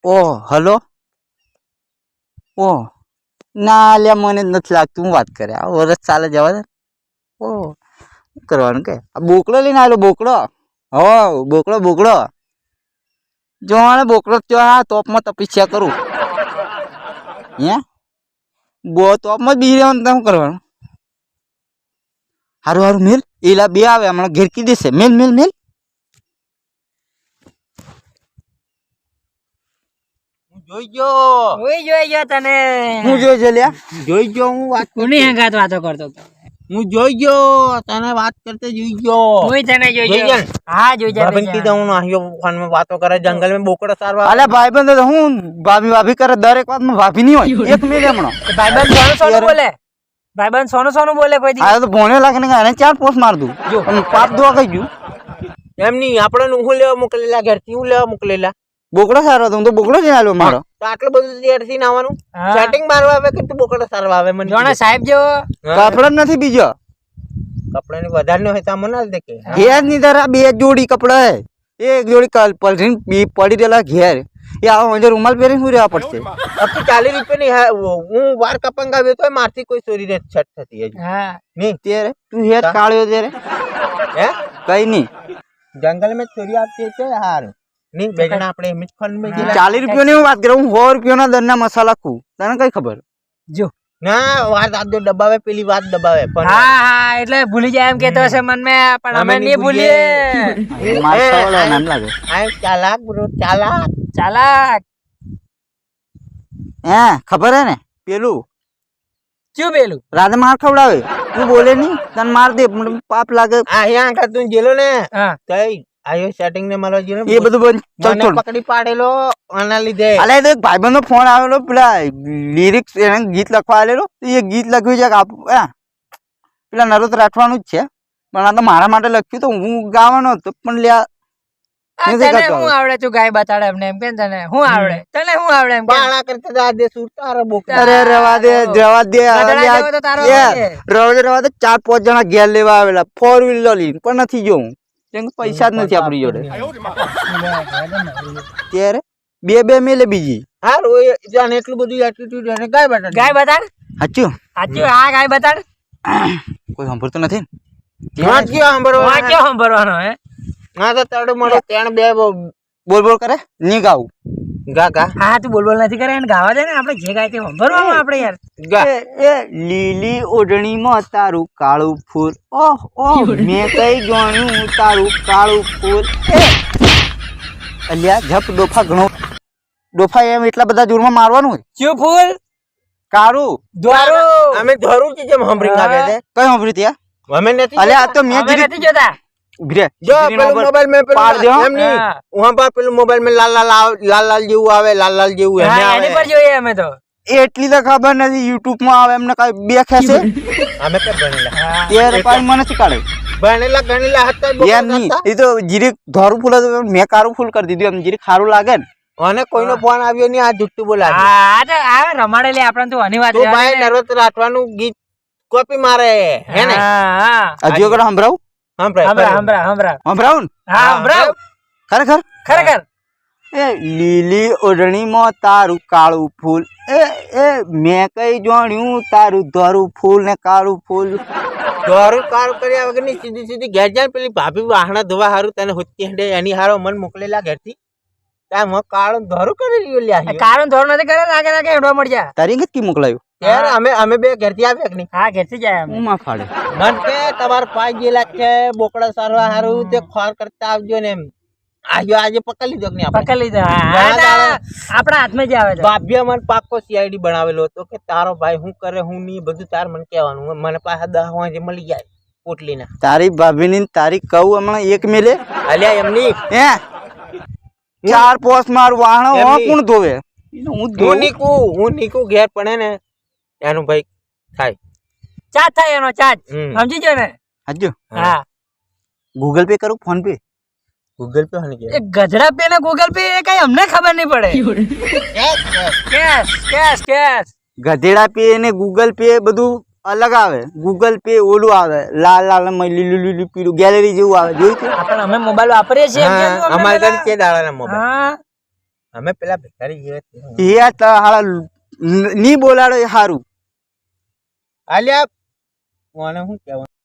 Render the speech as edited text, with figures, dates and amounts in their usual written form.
ઓ hello ઓ ના લે મને જ નથી લાગતું હું વાત કરે આ વરસ ચાલે જવા દે ઓ શું કરવાનું કે આ બોકડો લઈને આવેલો બોકડો હો બોકડો જો મારે બોકડો ત્યાં હા તોપમાં તપસ્યા કરું હે તોપમાં બી રહેવાનું શું કરવાનું હારું મેલ એલા બે આવે હમણાં ઘેરકી દેશે મેલ જોઈ ગયો તને હું જોઈ જો લ્યા જોઈ ગયો હું વાત કોની હંગાત વાતો કરતો હતો હું જોઈ ગયો તને વાત કરતે જોઈ ગયો હું તને જોઈ જોઈ ગયા? હા જોઈ જા ભાભી કીધું હું આયો ફોન માં વાતો કરે જંગલ में બોકડા સારવા અલે ભાઈબંધ હું ભાભી કરે દરેક વાતમાં ભાભી નહીં હોય એક મિનિટ હમણાં ભાઈબંધ સોનું બોલે ભાઈબંધ સોનું બોલે કોઈ દી આ તો ભોણે લાગે ને એને ચાર પોસ્ટ માર દઉં જો પાપ દોવા કઈ ગયું એમ નહીં આપણે હું લેવા મોકલેલા ઘેરથી હું લેવા મોકલેલા બોકડો સારો હતો હું તો બોકડો જ આલ્યો મારો તો આટલું બધું ઘેરથી આવવાનું સેટિંગ મારવા આવે કે તું બોકડા સારવા આવે મને જોણા સાહેબ જેવો કપડો જ નથી બીજો કપડા ની વધારે નો હોય તો મને દે કે ઘેર ની તારા બે જોડી કપડા હે એક જોડી પલરીને પડી રહેલા ઘેર એ આવો મને રૂમાલ પહેરીને શું રહેવા પડશે अब तो 40 રૂપિયા ની હું વાર કપંગ આવ્યો તો મારથી કોઈ ચોરી ને છટ થતી હજી હા નહીં ત્યારે તું હેર કાળ્યો ત્યારે હે કઈ નહીં જંગલ में ચોરી આપતી છે હાર નહીં બેજણા આપણે એમ જ ફોન में 40 રૂપિયાની હું વાત કરું હું 100 રૂપિયાના દરના મસાલા ખું તને કઈ ખબર જો ના વાત આ જો દબાવે પેલી વાત દબાવે પણ હા એટલે ભૂલી જાય એમ કેતો હશે મન મે પણ અમે નહીં ભૂલીએ માસાવાળા નામ લાગે આ ચાલાક બ્રો ચાલાક હે ખબર હે ને પેલું શું પેલું રાધે માર ખવડાવે તું બોલે નહીં તને માર દે પણ પાપ લાગે આ અહીંયા આખા તું જેલો ને હા તઈ આયો સેટિંગ ને મારવા જેલો એ બધું બંધ ચલ મને છોડ પકડી પાડેલો આના લીધે અલે તો એક ભાઈબંધ નો ફોન આવેલો પેલા લિરિક્સ એને ગીત લખવા આવેલો એ ગીત લખ્યું છે કે પેલા નરોત રાઠવાનું જ છે પણ આ તો મારા માટે લખ્યું તો હું ગાવાનો હતો પણ લ્યા તને હું આવડે તું ગાય બતાડે એમને એમ કે તને હું આવડે એમ કે બાળા કરતા તા દે સુરતારો બોકડા અરે રવા દે ગધડા જેવો તો તારો રવા દે 4-5 જણા ઘેર લેવા આવેલા 4 વ્હીલર લઈને પણ નથી જોઉં કેમ કે પૈસા જ નથી આપણી જોડે ત્યારે બે મેલે બીજી હા રોય જાને એટલું બધું એટીટ્યુડ અને ગાય બતાડ સાચું હા ગાય બતાડ કોઈ સાંભળતું નથી વાંચ ગયો સાંભળો હું ક્યાં સાંભળવાનો હે ના તો તડ મળો ત્રણ બે બોલ કરે ની ગાવું ગા હા તું બોલ નથી કરે એને ગાવા દે ને આપણે જે ગાય તે સાંભળવાનું આપણે યાર ગા એ લીલી ઓઢણીમાં તારું કાળું ફૂલ ઓહ મેં કઈ જાણ્યું તારું કાળું ફૂલ અલ્યા જપ ડોફા ઘણો ડોફા એમ એટલા બધા જોરમાં મારવાનું હોય શું ફૂલ કાળું દ્વારું અમે ધરું છે જેમ હંભરી આવે છે કઈ સાંભળ્યું ત્યાં અમે નથી અલ્યા આ તો મેં અમે નથી જોતા ઉભી રે જો પેલું મોબાઈલ में પાડ દો. એમ નહીં હા. વહાં પર પેલું મોબાઈલ में લાલ જેવું આવે લાલ જેવું એને હા, એની પર આવે જોઈએ અમે તો એટલી તો ખબર નથી યુટ્યુબ માં આવે એમને કઈ બે ખેસે અમે કે ભણેલા ત્યારે પાછી મને શીખાડે ગણેલા હતા એમ નહીં એ તો જીરી ધોરું ફૂલ હતું મેં કારું ફૂલ કરી દીધું એમ જીરી ખારું લાગે ને અને કોઈનો ફોન આવ્યો નહીં આ જુઠ્ઠું બોલા હા તો આ રમાડેલી આપણને તો આની વાત તો રહેવા ભાઈ દે ને. નરવત રાઠવાનું ગીત કોપી મારે હે ને હા હજુ આગળ સંભળાવું હંભરાવ સંભળાવું ને હા હંભરાવ ખરેખર ખરેખર એ લીલી ઓઢણીમાં તારું કાળું ફૂલ એ મેં કઈ જાણ્યું તારું ધોરું ફૂલ ને કાળું ફૂલ દોરું કારું કર્યા વગર ની સીધી ઘેર જાય પેલી ભાભી વાહણા ધોવા હારું તને હોતી હેડે એની હારો મન મોકલેલા ઘેરથી ત્યાં મો કાળું ધોરું કરી રહ્યો લ્યા કારણ ધોરણ નથી કરે લાગે હેડવા મળી જાય તારી અંગત કી મોકલાયું યાર અમે બે ઘેરથી આવ્યા કે નહીં હા ઘેરથી જાય અમે હું માં ફાડે મન કે તમાર પાઈ ગયેલા છે બોકડા સારવા હારું તે ખોર કરતા આવજો ને એમ આજે પકડી લીધો કે નહીં આપણે પકડી લીધા હા, આપણા હાથમાં જ આવે છે ભાભીએ મને પાક્કો સીઆઈડી બનાવેલો હતો કે તારો ભાઈ હું કરે હું નહીં બધું તાર મને કહેવાનું મને પાછા 10 વાગે મળી જાય પોટલીના તારી ભાભીની ને તારી કહું હમણાં એક મેલે અલ્યા એમની હે 4 મારું વાહણો હો એમની. કોણ ધોવે હું હું ધોવું નીકું ઘેર પડે ને એનું ભાઈ થાય ચાર્જ થાય એનો ચાર્જ હમ. સમજી જો ને હજુ હા ગૂગલ પે કરું ફોન પે ગૂગલ પે હની એ ગધડા પે ને ગૂગલ પે એ કઈ અમને ખબર નહીં પડે કેશ કેશ કેશ ગધેડા પે ને ગૂગલ પે બધું અલગ આવે ગૂગલ પે ઓલું આવે લાલ લીલું લીલું પીળું ગેલેરી જેવું આવે જોયું છે આપણે અમે મોબાઈલ વાપરીએ છીએ એમ કહેતું અમને અમારે પેલા. ઘરે છે દાડાના મોબાઈલ હા અમે પેલા ભિખારી ગયા યાર તો હાલા ની બોલાડો એ સારું. આલ્યા મને શું કહેવાનું